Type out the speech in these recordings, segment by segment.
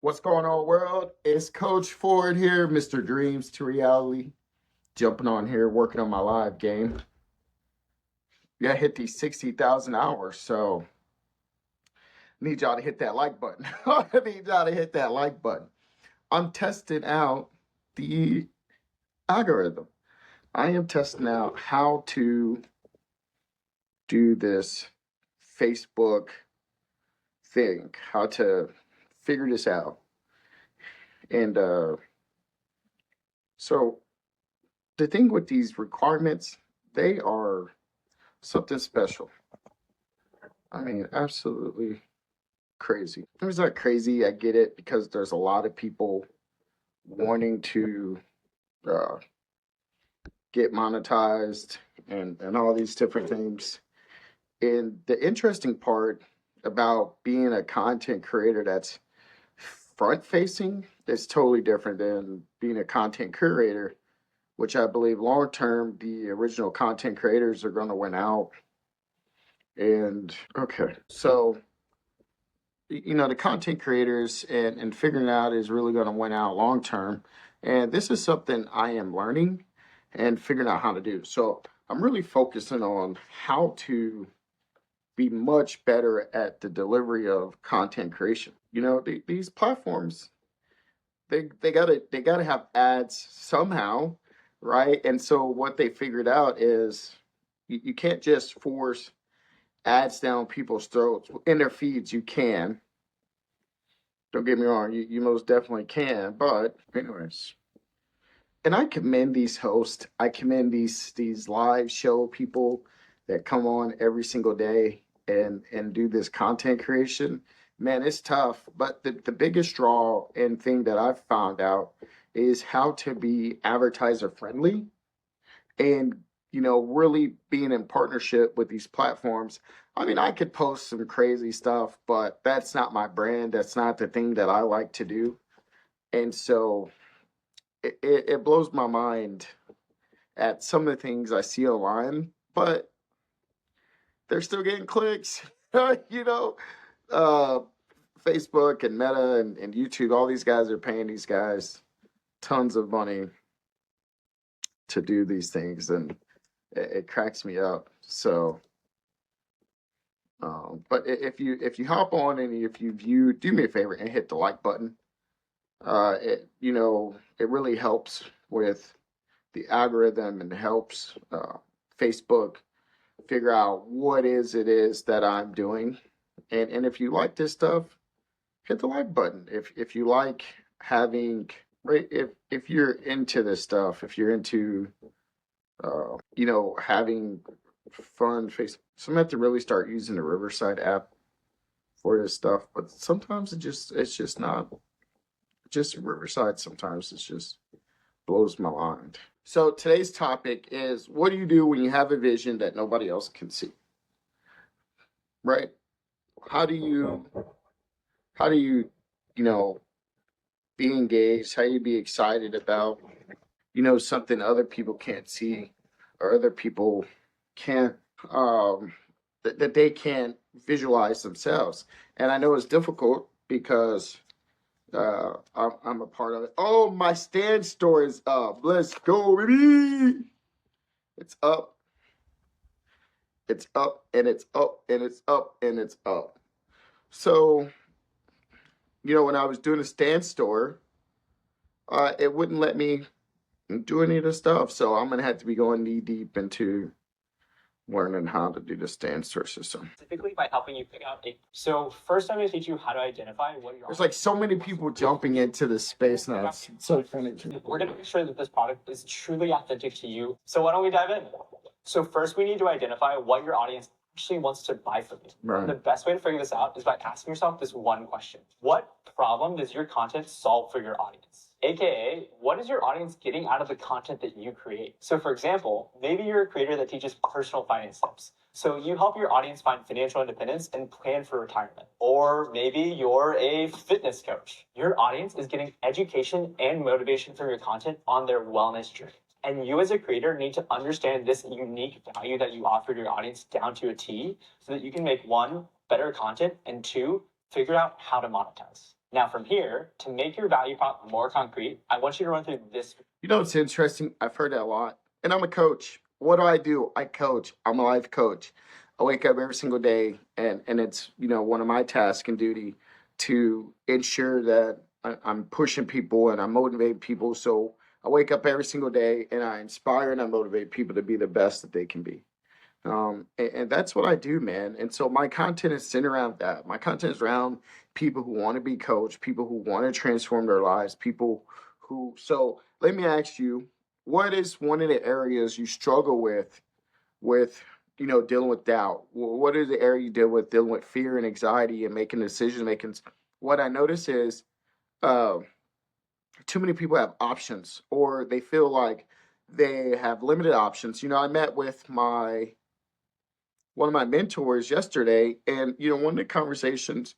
What's going on, world? It's Coach Ford here, Mr. Dreams to Reality. Jumping on here, working on my live game. Yeah, hit these 60,000 hours, so need y'all to hit that like button. I need y'all to hit that like button. I'm testing out the algorithm. I am testing out how to do this Facebook thing, how to figure this out. And so the thing with these requirements, they are something special. I mean, absolutely crazy. It's not crazy. I get it because there's a lot of people wanting to uh, get monetized and all these different things. And the interesting part about being a content creator that's front facing is totally different than being a content curator, which I believe long term the original content creators are going to win out. And okay, so the content creators and figuring out is really going to win out long term. And this is something I am learning and figuring out how to do. So I'm really focusing on how to be much better at the delivery of content creation. These platforms, they gotta have ads somehow, right? And so what they figured out is you can't just force ads down people's throats. In their feeds you can, don't get me wrong, you most definitely can. But anyways, and I commend these hosts. I commend these live show people that come on every single day and do this content creation. Man, it's tough. But the biggest draw and thing that I've found out is how to be advertiser friendly and really being in partnership with these platforms. I mean, I could post some crazy stuff, but that's not my brand. That's not the thing that I like to do. And so it blows my mind at some of the things I see online, but they're still getting clicks. you know, uh, Facebook and Meta and YouTube, all these guys are paying these guys tons of money to do these things, and it cracks me up. So, but if you hop on and if you view, do me a favor and hit the like button. It really helps with the algorithm and helps Facebook figure out what it is that I'm doing. And if you like this stuff, hit the like button. If you like having, right, if you're into this stuff, if you're into having fun face, so I'm gonna have to really start using the Riverside app for this stuff. But sometimes it's just not just Riverside. Sometimes it's just blows my mind. So today's topic is, what do you do when you have a vision that nobody else can see? Right? How do you how do you you know be engaged? How do you be excited about something other people can't see or other people can't that they can't visualize themselves? And I know it's difficult because I'm a part of it. Oh, my stand store is up. Let's go, baby. It's up. It's up and it's up and it's up and it's up. So, when I was doing a stand store, it wouldn't let me do any of the stuff. So I'm gonna have to be going knee deep into learning how to do the stand store system. Specifically by helping you pick out a. So first I'm going to teach you how to identify what you're. There's like so many people jumping into this space now. It's so funny. We're going to make sure that this product is truly authentic to you. So why don't we dive in? So first we need to identify what your audience actually wants to buy from you. Right. The best way to figure this out is by asking yourself this one question. What problem does your content solve for your audience? AKA, what is your audience getting out of the content that you create? So for example, maybe you're a creator that teaches personal finance tips. So you help your audience find financial independence and plan for retirement. Or maybe you're a fitness coach. Your audience is getting education and motivation from your content on their wellness journey. And you as a creator need to understand this unique value that you offer your audience down to a T so that you can make one, better content, and two, figure out how to monetize. Now from here, to make your value prop more concrete, I want you to run through this. You know, it's interesting. I've heard that a lot. And I'm a coach. What do? I coach. I'm a life coach. I wake up every single day and it's, one of my tasks and duty to ensure that I'm pushing people and I'm motivating people. So I wake up every single day and I inspire and I motivate people to be the best that they can be. And that's what I do, man. And so my content is centered around that. My content is around people who want to be coached, people who want to transform their lives, people who. So let me ask you, what is one of the areas you struggle with dealing with doubt? What is the area you deal with dealing with fear and anxiety and making decisions? Making what I notice is uh, too many people have options, or they feel like they have limited options. I met with my one of my mentors yesterday, and one of the conversations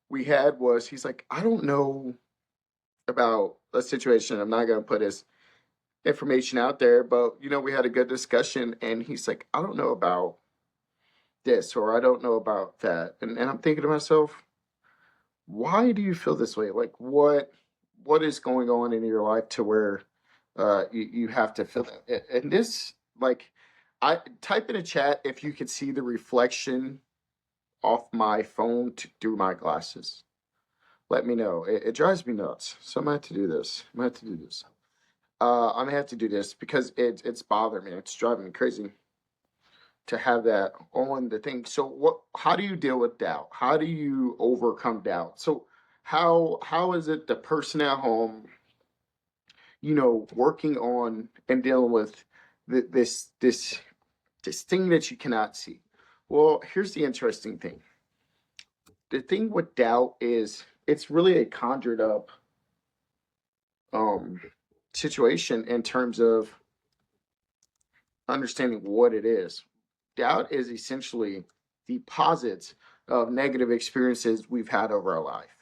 we had was he's like, I don't know about a situation. I'm not going to put his information out there, but we had a good discussion, and he's like, I don't know about this, or I don't know about that, and I'm thinking to myself, why do you feel this way? Like, what is going on in your life to where you have to feel that? And this, like, I type in a chat if you could see the reflection off my phone through my glasses. Let me know. It drives me nuts. So I'm gonna have to do this. I'm gonna have to do this because it's bothering me. It's driving me crazy to have that on the thing. So how do you deal with doubt? How do you overcome doubt? So how is it the person at home, working on and dealing with this thing that you cannot see? Well, here's the interesting thing. The thing with doubt is it's really a conjured up um situation in terms of understanding what it is. Doubt is essentially deposits of negative experiences we've had over our life,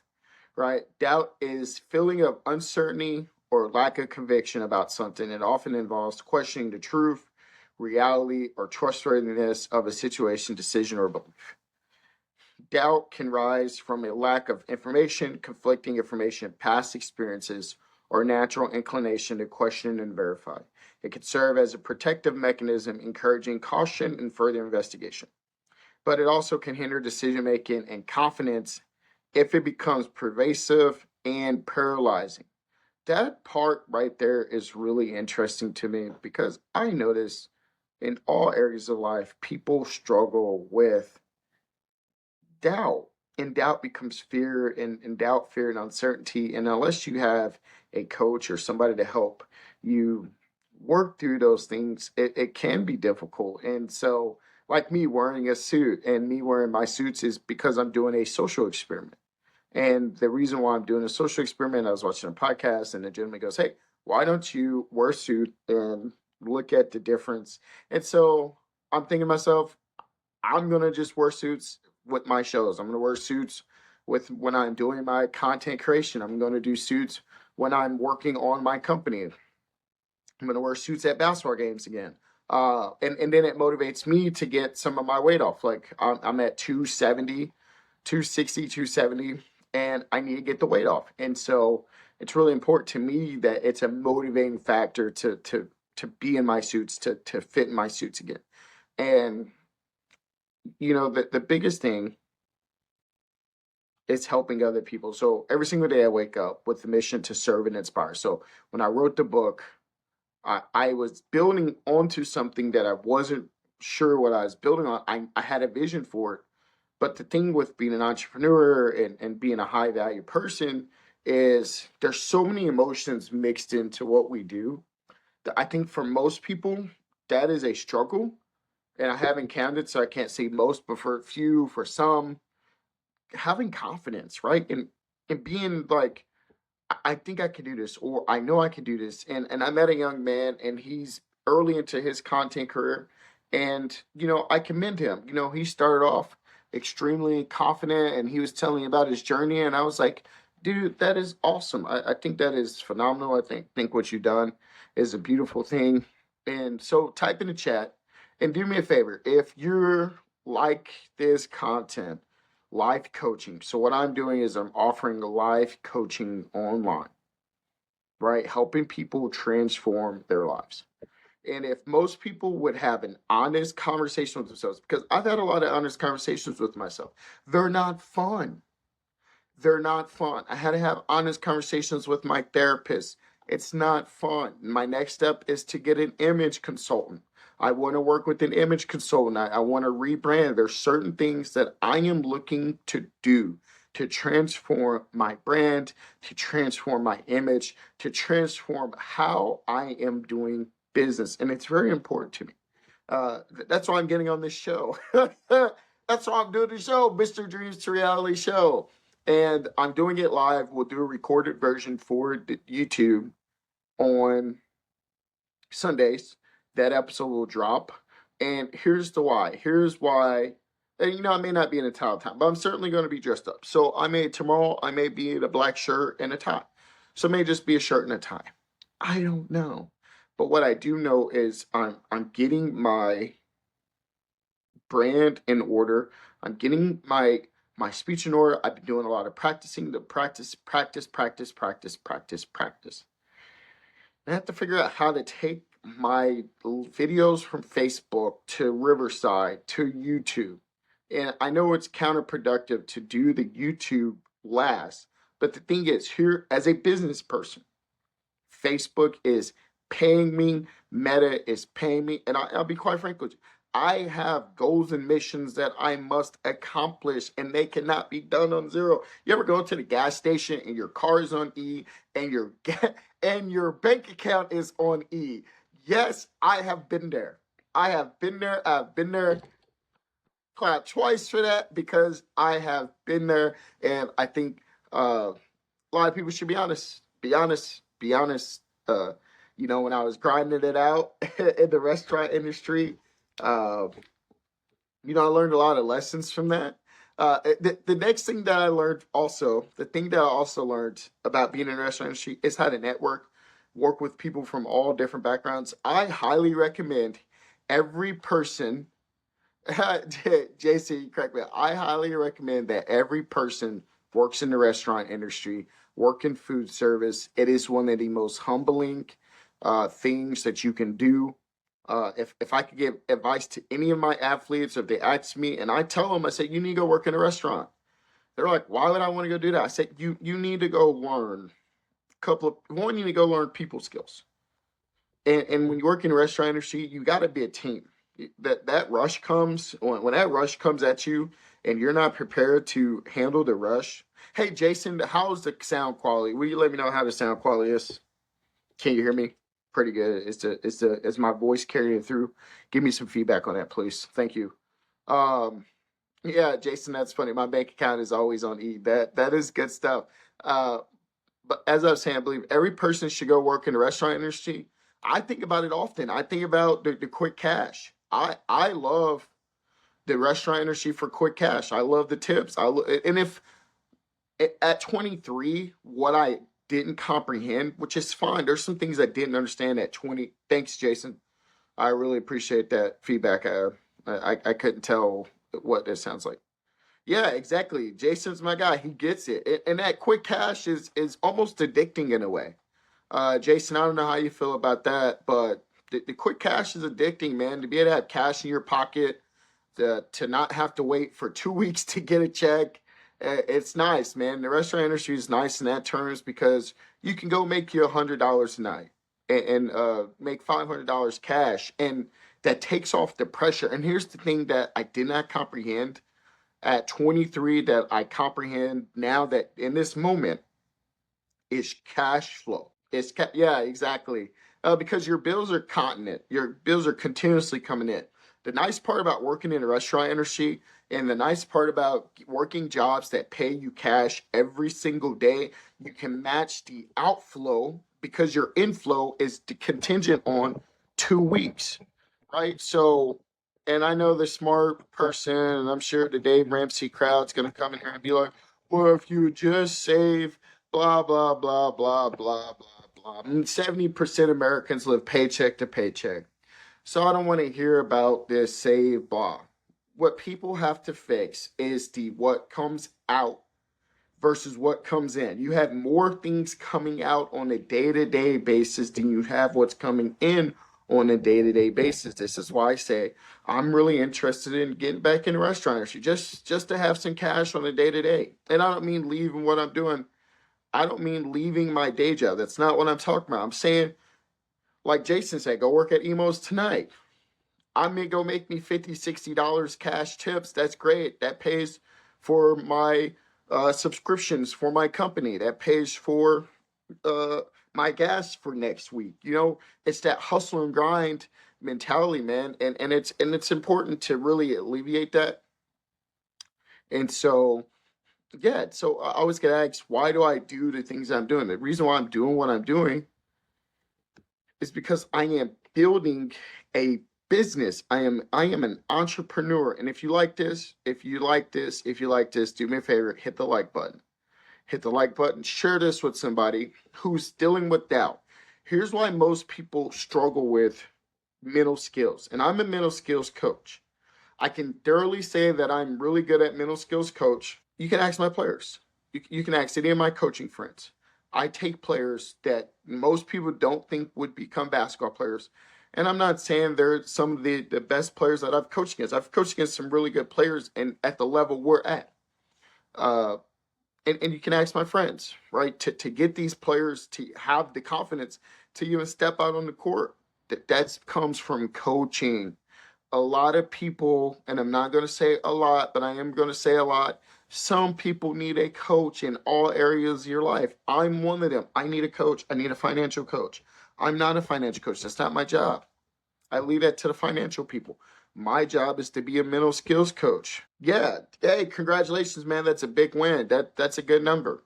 right? Doubt is feeling of uncertainty or lack of conviction about something. It often involves questioning the truth, reality, or trustworthiness of a situation, decision, or belief. Doubt can rise from a lack of information, conflicting information, past experiences, or natural inclination to question and verify. It can serve as a protective mechanism, encouraging caution and further investigation. But it also can hinder decision making and confidence if it becomes pervasive and paralyzing. That part right there is really interesting to me because I notice in all areas of life, people struggle with doubt, and doubt becomes fear, and doubt, fear, and uncertainty. And unless you have a coach or somebody to help you work through those things, it can be difficult. And so, like me wearing a suit and me wearing my suits is because I'm doing a social experiment. And the reason why I'm doing a social experiment, I was watching a podcast and the gentleman goes, hey, why don't you wear a suit and look at the difference? And so I'm thinking to myself, I'm gonna just wear suits with my shows. I'm gonna wear suits with when I'm doing my content creation. I'm gonna do suits when I'm working on my company. I'm gonna wear suits at basketball games again. And then it motivates me to get some of my weight off. Like I'm at 270, 260, 270, and I need to get the weight off. And so it's really important to me that it's a motivating factor to be in my suits, to fit in my suits again. And the biggest thing is helping other people. So every single day I wake up with the mission to serve and inspire. So when I wrote the book, I was building onto something that I wasn't sure what I was building on. I had a vision for it. But the thing with being an entrepreneur and being a high value person is there's so many emotions mixed into what we do that I think for most people, that is a struggle. And I haven't counted, so I can't say most, but for a few, for some, having confidence, right? And being like, I think I can do this, or I know I can do this. And I met a young man, and he's early into his content career, and I commend him. He started off extremely confident, and he was telling me about his journey, and I was like, dude, that is awesome. I think that is phenomenal. I think what you've done is a beautiful thing. And so type in the chat and do me a favor. If you're like this content, live coaching. So what I'm doing is I'm offering live coaching online, right? Helping people transform their lives. And if most people would have an honest conversation with themselves, because I've had a lot of honest conversations with myself, they're not fun. They're not fun. I had to have honest conversations with my therapist. It's not fun. My next step is to get an image consultant. I want to work with an image consultant. I want to rebrand. There's certain things that I am looking to do to transform my brand, to transform my image, to transform how I am doing business. And it's very important to me. That's why I'm getting on this show. That's why I'm doing the show, Mr. Dreams to Reality Show. And I'm doing it live. We'll do a recorded version for YouTube on Sundays. That episode will drop. And here's the why. Here's why. And I may not be in a tie time, but I'm certainly going to be dressed up. So tomorrow I may be in a black shirt and a tie. So it may just be a shirt and a tie. I don't know. But what I do know is I'm getting my brand in order. I'm getting my speech in order. I've been doing a lot of practicing, practice. I have to figure out how to take my videos from Facebook to Riverside to YouTube. And I know it's counterproductive to do the YouTube last, but the thing is, here as a business person, Facebook is paying me, Meta is paying me, and I'll be quite frank with you. I have goals and missions that I must accomplish, and they cannot be done on zero. You ever go to the gas station and your car is on E, and your bank account is on E? Yes, I have been there. I have been there. I've been there. Clap twice for that because I have been there, and I think a lot of people should be honest. Be honest. Be honest. When I was grinding it out in the restaurant industry, uh, I learned a lot of lessons from that. The next thing that I learned also, the thing that I also learned about being in the restaurant industry is how to network, work with people from all different backgrounds. I highly recommend every person, JC, correct me. I highly recommend that every person works in the restaurant industry, work in food service. It is one of the most humbling things that you can do. If I could give advice to any of my athletes, if they ask me and I tell them, I say, you need to go work in a restaurant. They're like, why would I want to go do that? I said, you need to go learn you need to go learn people skills. And when you work in the restaurant industry, you got to be a team. That rush comes when that rush comes at you and you're not prepared to handle the rush. Hey Jason, how's the sound quality? Will you let me know how the sound quality is? Can you hear me? Pretty good. Is my voice carrying through? Give me some feedback on that, please. Thank you. Um, yeah, Jason, that's funny. My bank account is always on E. That is good stuff. Uh, but as I was saying, I believe every person should go work in the restaurant industry. I think about it often. I think about the quick cash. I love the restaurant industry for quick cash. I love the tips. And if at 23, what I didn't comprehend, which is fine. There's some things I didn't understand at 20. Thanks, Jason. I really appreciate that feedback. I couldn't tell what this sounds like. Yeah, exactly. Jason's my guy. He gets it. And that quick cash is almost addicting in a way. Jason, I don't know how you feel about that, but the quick cash is addicting, man. To be able to have cash in your pocket, to not have to wait for 2 weeks to get a check, it's nice, man. The restaurant industry is nice in that terms because you can go make you $100 a night and make $500 cash, and that takes off the pressure. And here's the thing that I did not comprehend at 23 that I comprehend now that in this moment is cash flow. Yeah, exactly. Because your bills are continent. Your bills are continuously coming in. The nice part about working in a restaurant industry and the nice part about working jobs that pay you cash every single day, you can match the outflow because your inflow is contingent on 2 weeks, right? So, and I know the smart person, and I'm sure the Dave Ramsey crowd's going to come in here and be like, well, if you just save blah, blah, blah, blah, blah, blah, blah. 70% Americans live paycheck to paycheck. So I don't want to hear about this save blah. what people have to fix is the what comes out versus what comes in. You have more things coming out on a day-to-day basis than you have what's coming in on a day-to-day basis. This is why I say I'm really interested in getting back in the restaurant industry, just to have some cash on a day-to-day. And I don't mean leaving what I'm doing. I don't mean leaving my day job. That's not what I'm talking about. I'm saying, like Jason said, go work at Emo's tonight. I may go make me $50, $60 cash tips. That's great. That pays for my subscriptions for my company. That pays for uh, my gas for next week. You know, it's that hustle and grind mentality, man, and it's important to really alleviate that. And so, yeah, so I always get asked, why do I do the things I'm doing? The reason why I'm doing what I'm doing is because I am building a business. I am an entrepreneur. And if you like this, if you like this, do me a favor, hit the like button. Hit the like button, share this with somebody who's dealing with doubt. Here's why most people struggle with mental skills. And I'm a mental skills coach. I can thoroughly say that I'm really good at mental skills coach. You can ask my players. You can ask any of my coaching friends. I take players that most people don't think would become basketball players. And I'm not saying they're some of the best players that I've coached against. I've coached against some really good players and at the level we're at. Uh, and you can ask my friends, right, to get these players to have the confidence to even step out on the court. That comes from coaching. A lot of people, and I'm not going to say a lot, but I am going to say a lot. Some people need a coach in all areas of your life. I'm one of them. I need a coach. I need a financial coach. I'm not a financial coach. That's not my job. I leave that to the financial people. My job is to be a mental skills coach. Yeah. Hey, congratulations, man. That's a big win. That's a good number.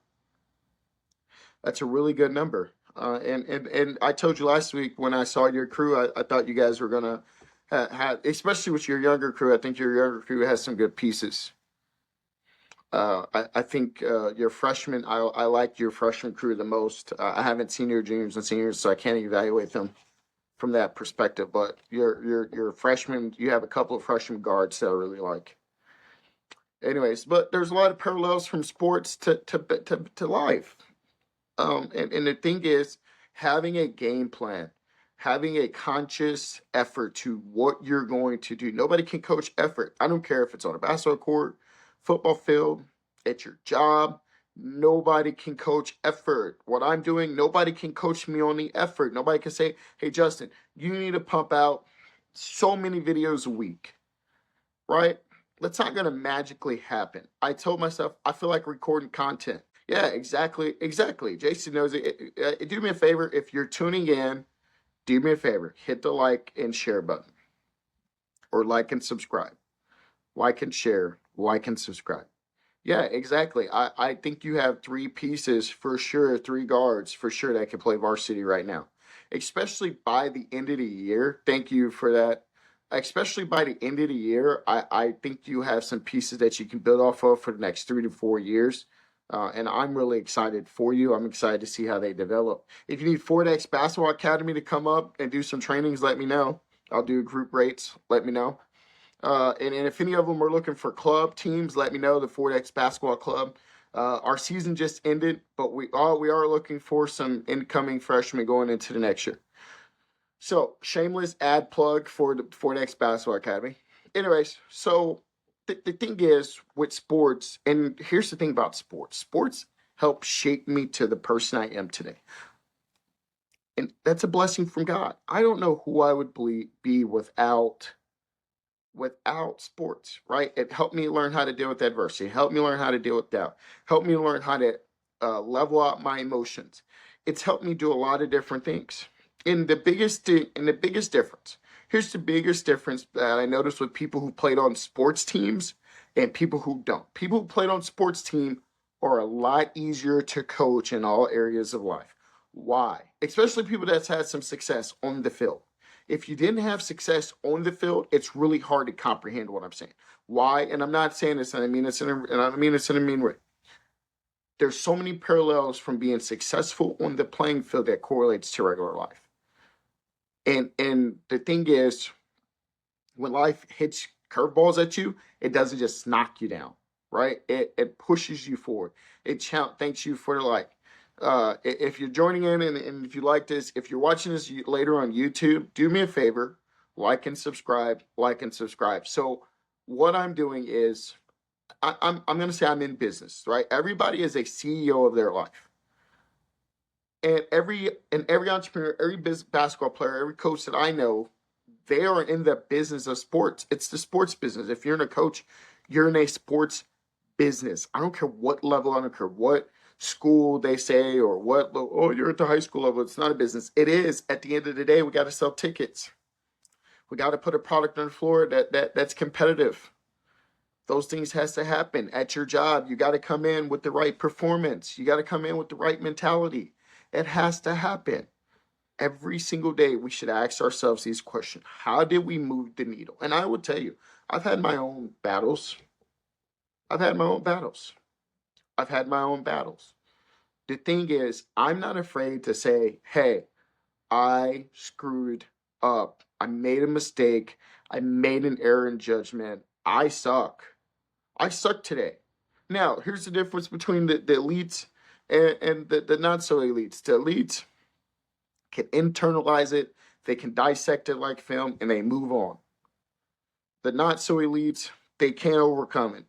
That's a really good number. And I told you last week when I saw your crew, I thought you guys were gonna have, especially with your younger crew. I think your younger crew has some good pieces. I think your freshmen. I like your freshman crew the most. I haven't seen your juniors and seniors, so I can't evaluate them from that perspective. But your freshmen, you have a couple of freshman guards that I really like. Anyways, but there's a lot of parallels from sports to life. And the thing is, having a game plan, having a conscious effort to what you're going to do. Nobody can coach effort. I don't care if it's on a basketball court, football field, at your job. Nobody can coach effort. What I'm doing, nobody can coach me on the effort. Nobody can say, hey, Justin, you need to pump out so many videos a week, right? That's not going to magically happen. I told myself, I feel like recording content. Yeah, exactly. Exactly. Jason knows it. Do me a favor. If you're tuning in, do me a favor. Hit the like and share button or like and subscribe. Like and share. Like and subscribe. Yeah, exactly. I think you have three pieces for sure, three guards for sure that can play varsity right now, especially by the end of the year. Thank you for that. Especially by the end of the year, I think you have some pieces that you can build off of for the next 3 to 4 years. And I'm really excited for you. I'm excited to see how they develop. If you need Ford X Basketball Academy to come up and do some trainings, let me know. I'll do group rates. Let me know. And if any of them are looking for club teams, let me know. The Ford X Basketball Club. Our season just ended, but we are looking for some incoming freshmen going into the next year. So shameless ad plug for the Ford X Basketball Academy. Anyways, so the thing is with sports, and here's the thing about sports. Sports help shape me to the person I am today. And that's a blessing from God. I don't know who I would be without sports, right? It helped me learn how to deal with adversity. It helped me learn how to deal with doubt. Helped me learn how to level out my emotions. It's helped me do a lot of different things. And the biggest difference. Here's the biggest difference that I noticed with people who played on sports teams and people who don't. People who played on sports team are a lot easier to coach in all areas of life. Why? Especially people that's had some success on the field. If you didn't have success on the field, it's really hard to comprehend what I'm saying. Why? And I'm not saying this, and I mean this in a mean way. There's so many parallels from being successful on the playing field that correlates to regular life. And the thing is, when life hits curveballs at you, it doesn't just knock you down, right? It pushes you forward. It thanks you for if you're joining in and if you like this, if you're watching this later on YouTube, do me a favor, like and subscribe, like and subscribe. So what I'm doing is I'm going to say I'm in business, right? Everybody is a CEO of their life. And every entrepreneur, every basketball player, every coach that I know, they are in the business of sports. It's the sports business. If you're in a coach, you're in a sports business. I don't care what level, I don't care what school they say or what, oh, you're at the high school level. It's not a business. It is. At the end of the day, we got to sell tickets. We got to put a product on the floor that's competitive. Those things has to happen at your job. You got to come in with the right performance. You got to come in with the right mentality. It has to happen. Every single day, we should ask ourselves these questions. How did we move the needle? And I will tell you, I've had my own battles. I've had my own battles. I've had my own battles. The thing is, I'm not afraid to say, hey, I screwed up. I made a mistake. I made an error in judgment. I suck. I suck today. Now, here's the difference between the elites and the not so elites. The elites can internalize it, they can dissect it like film, and they move on. The not so elites, they can't overcome it.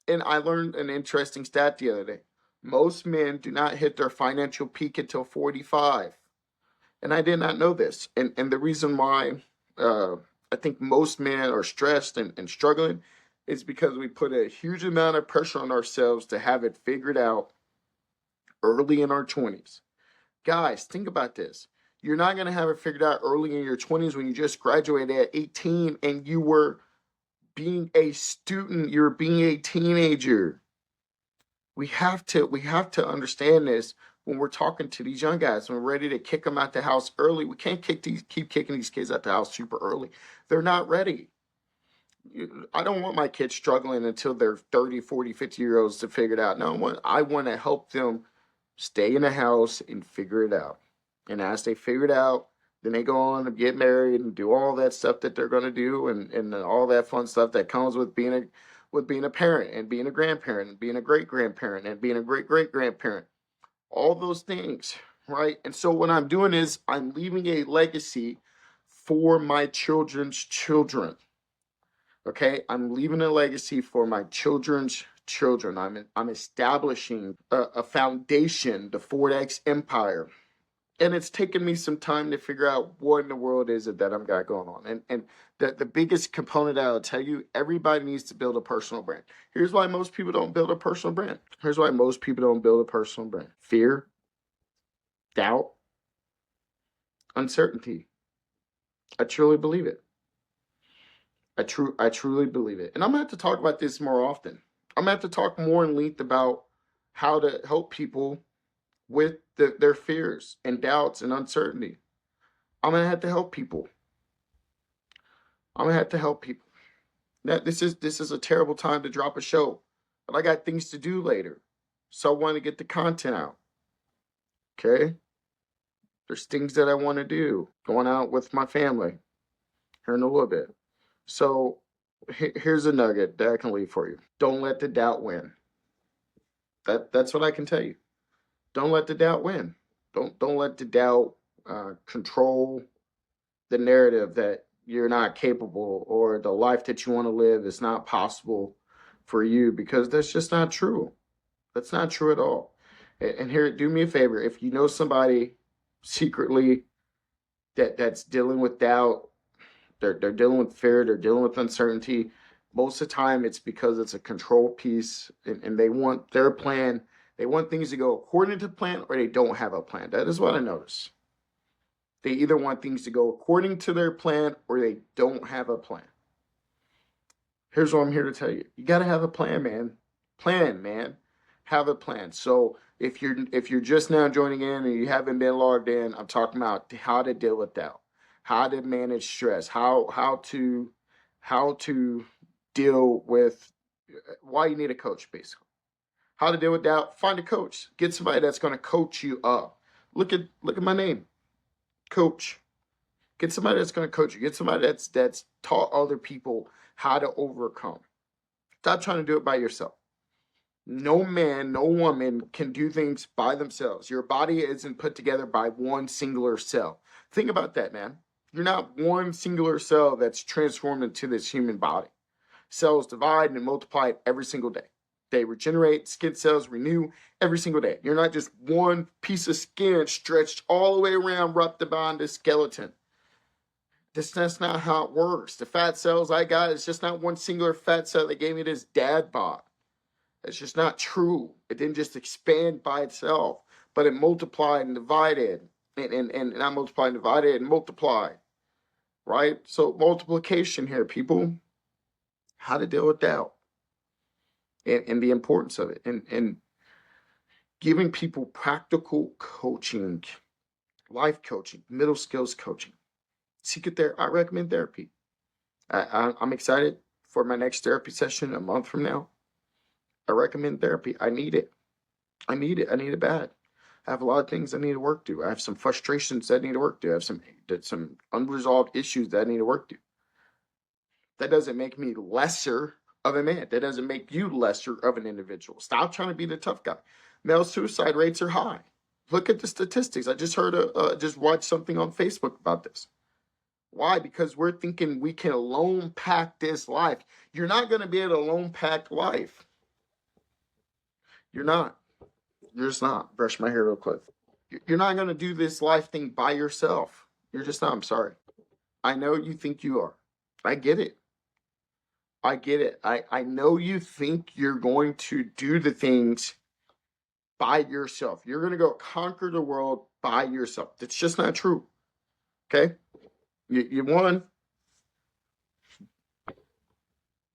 And I learned an interesting stat the other day. Most men do not hit their financial peak until 45. And I did not know this. And the reason why I think most men are stressed and struggling is because we put a huge amount of pressure on ourselves to have it figured out early in our 20s. Guys, think about this. You're not going to have it figured out early in your 20s when you just graduated at 18 and you were being a student, you're being a teenager. We have to understand this when we're talking to these young guys. When we're ready to kick them out the house early, we can't keep kicking these kids out the house super early. They're not ready. I don't want my kids struggling until they're 30, 40, 50 year olds to figure it out. No, I want to help them stay in the house and figure it out. And as they figure it out, then they go on and get married and do all that stuff that they're going to do and all that fun stuff that comes with being a parent and being a grandparent and being a great grandparent and being a great great grandparent. All those things, right? And so what I'm doing is I'm leaving a legacy for my children's children. Okay, I'm leaving a legacy for my children's children. I'm establishing a foundation, the Ford X empire, and it's taken me some time to figure out what in the world is it that I've got going on. And the biggest component I'll tell you, everybody needs to build a personal brand. Here's why most people don't build a personal brand. Here's why most people don't build a personal brand: fear, doubt, uncertainty. I truly believe it. I truly believe it. And I'm gonna have to talk about this more often. I'm gonna have to talk more in length about how to help people with their fears and doubts and uncertainty. I'm gonna have to help people. I'm gonna have to help people. That this is a terrible time to drop a show, but I got things to do later, so I want to get the content out. Okay, there's things that I want to do. Going out with my family here in a little bit. So here's a nugget that I can leave for you. Don't let the doubt win. That's what I can tell you. Don't let the doubt win. Don't let the doubt control the narrative that you're not capable or the life that you want to live is not possible for you, because that's just not true. That's not true at all. And here, do me a favor. If you know somebody secretly that's dealing with doubt, they're dealing with fear, they're dealing with uncertainty, most of the time it's because it's a control piece and they want their plan. They want things to go according to plan, or they don't have a plan. That is what I notice. They either want things to go according to their plan or they don't have a plan. Here's what I'm here to tell you. You got to have a plan, man. Plan, man. Have a plan. So if you're just now joining in and you haven't been logged in, I'm talking about how to deal with doubt, how to manage stress, how to deal with why you need a coach, basically. How to deal with doubt, find a coach. Get somebody that's going to coach you up. Look at my name. Coach. Get somebody that's going to coach you. Get somebody that's taught other people how to overcome. Stop trying to do it by yourself. No man, no woman can do things by themselves. Your body isn't put together by one singular cell. Think about that, man. You're not one singular cell that's transformed into this human body. Cells divide and multiply every single day. They regenerate, skin cells renew every single day. You're not just one piece of skin stretched all the way around, wrapped around this skeleton. That's not how it works. The fat cells I got is just not one singular fat cell that gave me this dad bod. It's just not true. It didn't just expand by itself, but it multiplied and divided, and not multiplied and divided and multiplied, right? So multiplication here, people. How to deal with doubt and the importance of it, and giving people practical coaching, life coaching, middle skills coaching. Seek it there. I recommend therapy. I'm excited for my next therapy session a month from now. I recommend therapy. I need it. I need it. I need it bad. I have a lot of things I need to work through. I have some frustrations that I need to work through. I have some unresolved issues that I need to work through. That doesn't make me lesser of a man. That doesn't make you lesser of an individual. Stop trying to be the tough guy. Male suicide rates are high. Look at the statistics. I just just watched something on Facebook about this. Why? Because we're thinking we can alone pack this life. You're not going to be able to alone pack life. You're not. You're just not. Brush my hair real quick. You're not going to do this life thing by yourself. You're just not. I'm sorry. I know you think you are. I get it. I get it. I know you think you're going to do the things by yourself. You're going to go conquer the world by yourself. That's just not true. Okay? You won.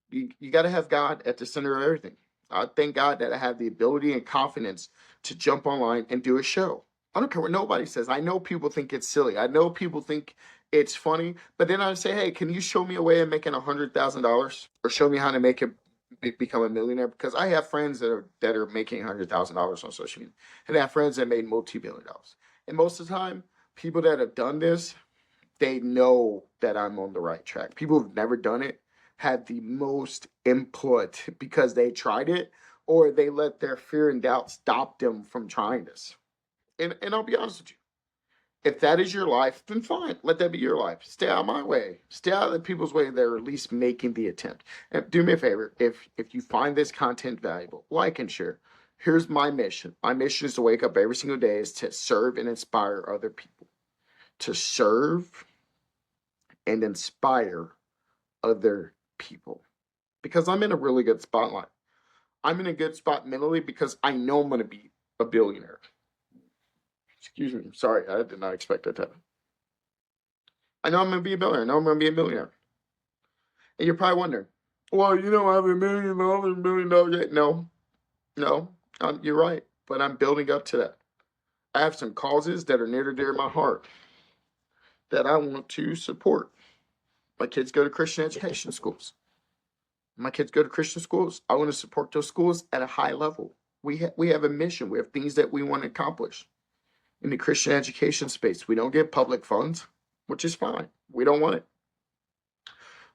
You got to have God at the center of everything. I thank God that I have the ability and confidence to jump online and do a show. I don't care what nobody says. I know people think it's silly. I know people think it's funny. But then I say, hey, can you show me a way of making $100,000, or show me how to make it become a millionaire? Because I have friends that are making $100,000 on social media, and I have friends that made multi-billion dollars. And most of the time, people that have done this, they know that I'm on the right track. People who've never done it had the most input because they tried it, or they let their fear and doubt stop them from trying this. And I'll be honest with you. If that is your life, then fine. Let that be your life. Stay out of my way. Stay out of the people's way that are at least making the attempt. And do me a favor. If you find this content valuable, like and share. Here's my mission. My mission is to wake up every single day is to serve and inspire other people. To serve and inspire other people. Because I'm in a really good spotlight. I'm in a good spot mentally because I know I'm going to be a billionaire. Excuse me. Sorry, I did not expect that to happen. I know I'm going to be a billionaire. I know I'm going to be a millionaire. And you're probably wondering, well, you don't have $1 million. No, you're right. But I'm building up to that. I have some causes that are near and dear to my heart that I want to support. My kids go to Christian education schools. My kids go to Christian schools. I want to support those schools at a high level. We have a mission. We have things that we want to accomplish in the Christian education space. We don't get public funds, which is fine. We don't want it.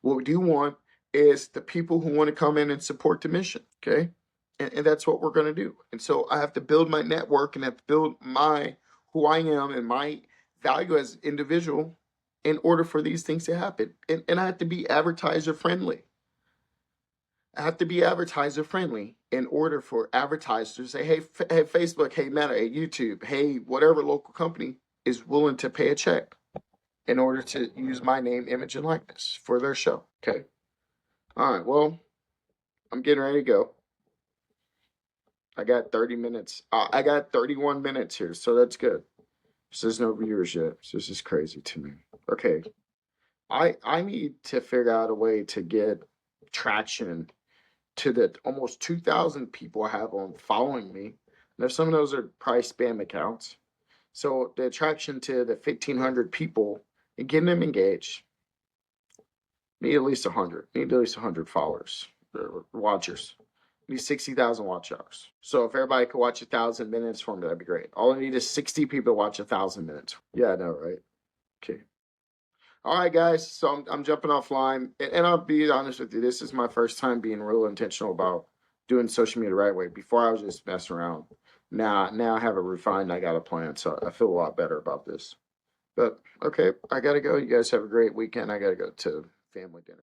What we do want is the people who want to come in and support the mission, okay? And that's what we're going to do. And so I have to build my network and have to build who I am and my value as an individual in order for these things to happen. And I have to be advertiser friendly. I have to be advertiser friendly in order for advertisers to say, hey, Facebook, hey, Meta, hey, YouTube, hey, whatever local company is willing to pay a check in order to use my name, image, and likeness for their show. Okay. All right. Well, I'm getting ready to go. I got 30 minutes. I got 31 minutes here, so that's good. So there's no viewers yet. So this is crazy to me. Okay. I need to figure out a way to get traction to the almost 2,000 people I have on following me. Now, some of those are probably spam accounts. So the attraction to the 1,500 people and getting them engaged, need at least 100. Need at least 100 followers, watchers. Need 60,000 watch hours. So if everybody could watch 1,000 minutes for me, that'd be great. All I need is 60 people to watch 1,000 minutes. Yeah, I know, right? Okay. All right, guys. So I'm jumping offline, and I'll be honest with you. This is my first time being real intentional about doing social media the right way. Before I was just messing around. Now I have a refined. I got a plan, so I feel a lot better about this. But okay, I gotta go. You guys have a great weekend. I gotta go to family dinner.